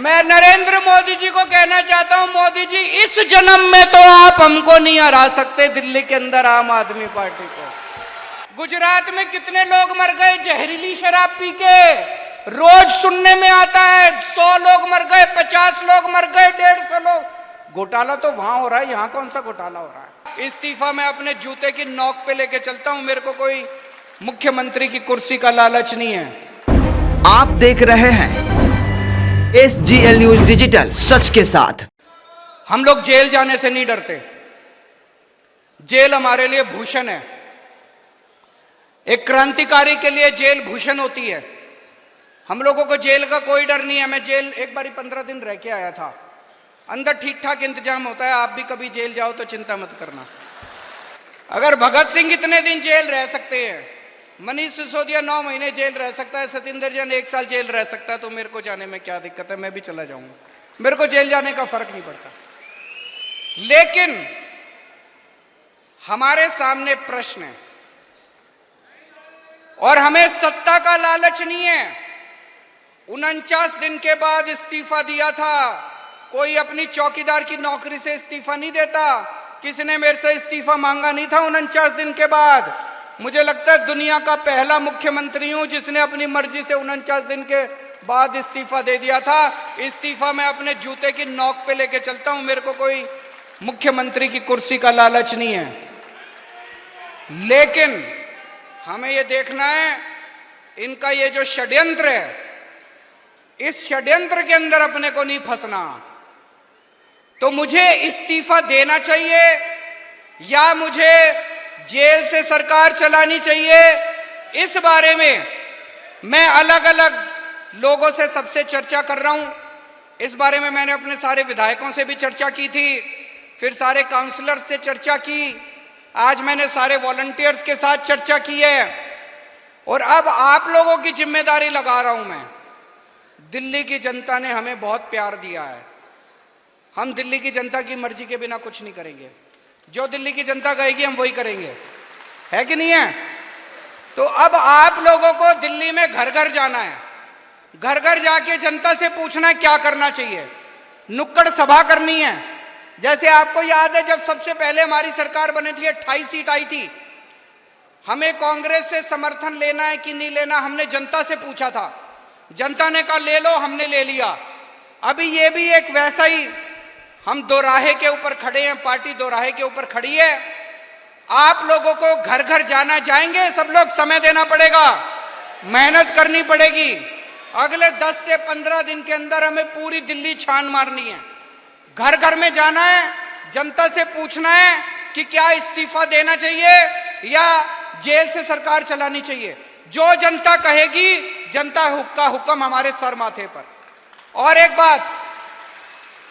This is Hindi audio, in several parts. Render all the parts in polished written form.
मैं नरेंद्र मोदी जी को कहना चाहता हूं, मोदी जी इस जन्म में तो आप हमको नहीं हरा सकते दिल्ली के अंदर आम आदमी पार्टी को। गुजरात में कितने लोग मर गए जहरीली शराब पी के, रोज सुनने में आता है 100 लोग मर गए, 50 लोग मर गए, 150 लोग। घोटाला तो वहां हो रहा है, यहां कौन सा घोटाला हो रहा है। इस्तीफा मैं अपने जूते की नोक पे लेके चलता हूं, मेरे को कोई मुख्यमंत्री की कुर्सी का लालच नहीं है। आप देख रहे हैं SGL न्यूज डिजिटल, सच के साथ। हम लोग जेल जाने से नहीं डरते, जेल हमारे लिए भूषण है। एक क्रांतिकारी के लिए जेल भूषण होती है। हम लोगों को जेल का कोई डर नहीं है। मैं जेल एक बारी 15 दिन रह के आया था, अंदर ठीक ठाक इंतजाम होता है। आप भी कभी जेल जाओ तो चिंता मत करना। अगर भगत सिंह इतने दिन जेल रह सकते हैं, मनीष सिसोदिया 9 महीने जेल रह सकता है, सतिंदर जैन 1 साल जेल रह सकता है, तो मेरे को जाने में क्या दिक्कत है। मैं भी चला जाऊंगा, मेरे को जेल जाने का फर्क नहीं पड़ता। लेकिन हमारे सामने प्रश्न है और हमें सत्ता का लालच नहीं है। 49 दिन के बाद इस्तीफा दिया था। कोई अपनी चौकीदार की नौकरी से इस्तीफा नहीं देता। किसी ने मेरे से इस्तीफा मांगा नहीं था 49 दिन के बाद। मुझे लगता है दुनिया का पहला मुख्यमंत्री हूं जिसने अपनी मर्जी से 49 दिन के बाद इस्तीफा दे दिया था। इस्तीफा मैं अपने जूते की नोक पे लेके चलता हूं, मेरे को कोई मुख्यमंत्री की कुर्सी का लालच नहीं है। लेकिन हमें यह देखना है, इनका ये जो षड्यंत्र है, इस षड्यंत्र के अंदर अपने को नहीं फंसना। तो मुझे इस्तीफा देना चाहिए या मुझे जेल से सरकार चलानी चाहिए, इस बारे में मैं अलग अलग लोगों से सबसे चर्चा कर रहा हूं। इस बारे में मैंने अपने सारे विधायकों से भी चर्चा की थी, फिर सारे काउंसलर से चर्चा की, आज मैंने सारे वॉलंटियर्स के साथ चर्चा की है और अब आप लोगों की जिम्मेदारी लगा रहा हूं मैं। दिल्ली की जनता ने हमें बहुत प्यार दिया है। हम दिल्ली की जनता की मर्जी के बिना कुछ नहीं करेंगे। जो दिल्ली की जनता कहेगी हम वही करेंगे, है कि नहीं है। तो अब आप लोगों को दिल्ली में घर घर जाना है, घर घर जाके जनता से पूछना है क्या करना चाहिए। नुक्कड़ सभा करनी है। जैसे आपको याद है जब सबसे पहले हमारी सरकार बनी थी 28 सीट आई थी, हमें कांग्रेस से समर्थन लेना है कि नहीं लेना, हमने जनता से पूछा था। जनता ने कहा ले लो, हमने ले लिया। अभी ये भी एक वैसा ही, हम दोराहे के ऊपर खड़े हैं, पार्टी दोराहे के ऊपर खड़ी है। आप लोगों को घर घर जाना, जाएंगे सब लोग, समय देना पड़ेगा, मेहनत करनी पड़ेगी। अगले 10 से 15 दिन के अंदर हमें पूरी दिल्ली छान मारनी है। घर घर में जाना है, जनता से पूछना है कि क्या इस्तीफा देना चाहिए या जेल से सरकार चलानी चाहिए। जो जनता कहेगी, जनता का हुक्म हमारे सर माथे पर। और एक बात,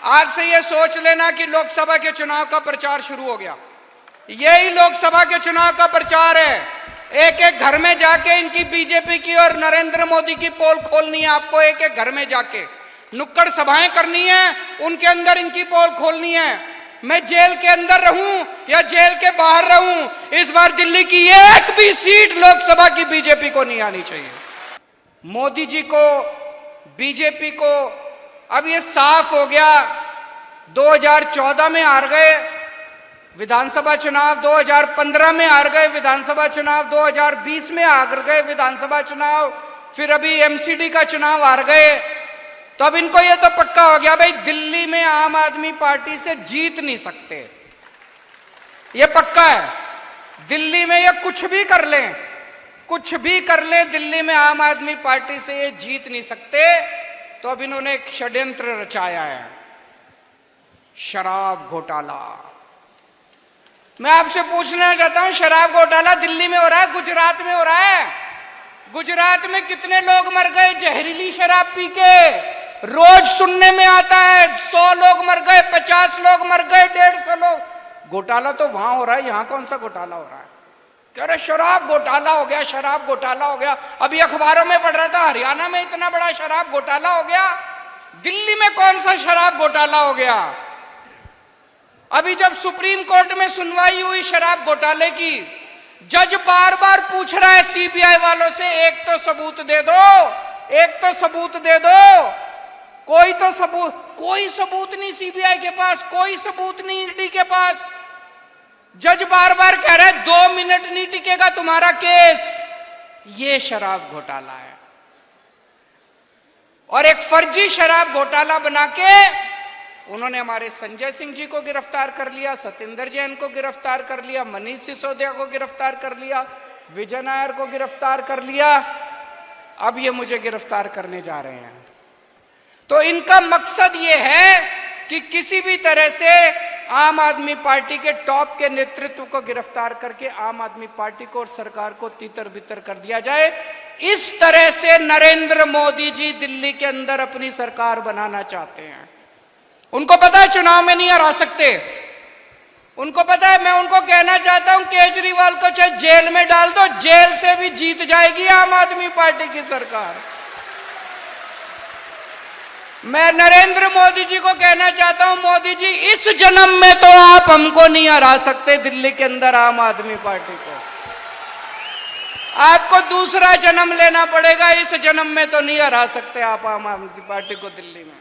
आज से ये सोच लेना कि लोकसभा के चुनाव का प्रचार शुरू हो गया। यही लोकसभा के चुनाव का प्रचार है। एक एक घर में जाके इनकी बीजेपी की और नरेंद्र मोदी की पोल खोलनी है। आपको एक एक घर में जाके नुक्कड़ सभाएं करनी है, उनके अंदर इनकी पोल खोलनी है। मैं जेल के अंदर रहूं या जेल के बाहर रहूं, इस बार दिल्ली की एक भी सीट लोकसभा की बीजेपी को नहीं आनी चाहिए। मोदी जी को, बीजेपी को अब ये साफ हो गया। 2014 में हार गए विधानसभा चुनाव, 2015 में हार गए विधानसभा चुनाव, 2020 में हार गए विधानसभा चुनाव, फिर अभी एमसीडी का चुनाव हार गए। तो अब इनको ये तो पक्का हो गया भाई दिल्ली में आम आदमी पार्टी से जीत नहीं सकते। ये पक्का है, दिल्ली में ये कुछ भी कर लें, कुछ भी कर लें, दिल्ली में आम आदमी पार्टी से ये जीत नहीं सकते। तो अब इन्होंने एक षड्यंत्र रचाया है, शराब घोटाला। मैं आपसे पूछना चाहता हूं, शराब घोटाला दिल्ली में हो रहा है, गुजरात में हो रहा है। गुजरात में कितने लोग मर गए जहरीली शराब पी के, रोज सुनने में आता है 100 लोग मर गए, 50 लोग मर गए, 150 लोग। घोटाला तो वहां हो रहा है, यहां कौन सा घोटाला हो रहा है। कह रहे शराब घोटाला हो गया, शराब घोटाला हो गया। अभी अखबारों में पढ़ रहा था हरियाणा में इतना बड़ा शराब घोटाला हो गया, दिल्ली में कौन सा शराब घोटाला हो गया। अभी जब सुप्रीम कोर्ट में सुनवाई हुई शराब घोटाले की, जज बार बार पूछ रहा है सीबीआई वालों से, एक तो सबूत दे दो, एक तो सबूत दे दो। कोई सबूत नहीं सीबीआई के पास, कोई सबूत नहीं ईडी के पास। जज बार बार कह रहे 2 मिनट नहीं टिकेगा तुम्हारा केस। ये शराब घोटाला है और एक फर्जी शराब घोटाला बना के उन्होंने हमारे संजय सिंह जी को गिरफ्तार कर लिया, सत्येंद्र जैन को गिरफ्तार कर लिया, मनीष सिसोदिया को गिरफ्तार कर लिया, विजय नायर को गिरफ्तार कर लिया, अब ये मुझे गिरफ्तार करने जा रहे हैं। तो इनका मकसद ये है कि किसी भी तरह से आम आदमी पार्टी के टॉप के नेतृत्व को गिरफ्तार करके आम आदमी पार्टी को और सरकार को तितर बितर कर दिया जाए। इस तरह से नरेंद्र मोदी जी दिल्ली के अंदर अपनी सरकार बनाना चाहते हैं। उनको पता है चुनाव में नहीं हरा सकते, उनको पता है। मैं उनको कहना चाहता हूं केजरीवाल को चाहे जेल में डाल दो, जेल से भी जीत जाएगी आम आदमी पार्टी की सरकार। मैं नरेंद्र मोदी जी को कहना चाहता हूं, मोदी जी इस जन्म में तो आप हमको नहीं हरा सकते दिल्ली के अंदर आम आदमी पार्टी को। आपको दूसरा जन्म लेना पड़ेगा, इस जन्म में तो नहीं हरा सकते आप आम आदमी पार्टी को दिल्ली में।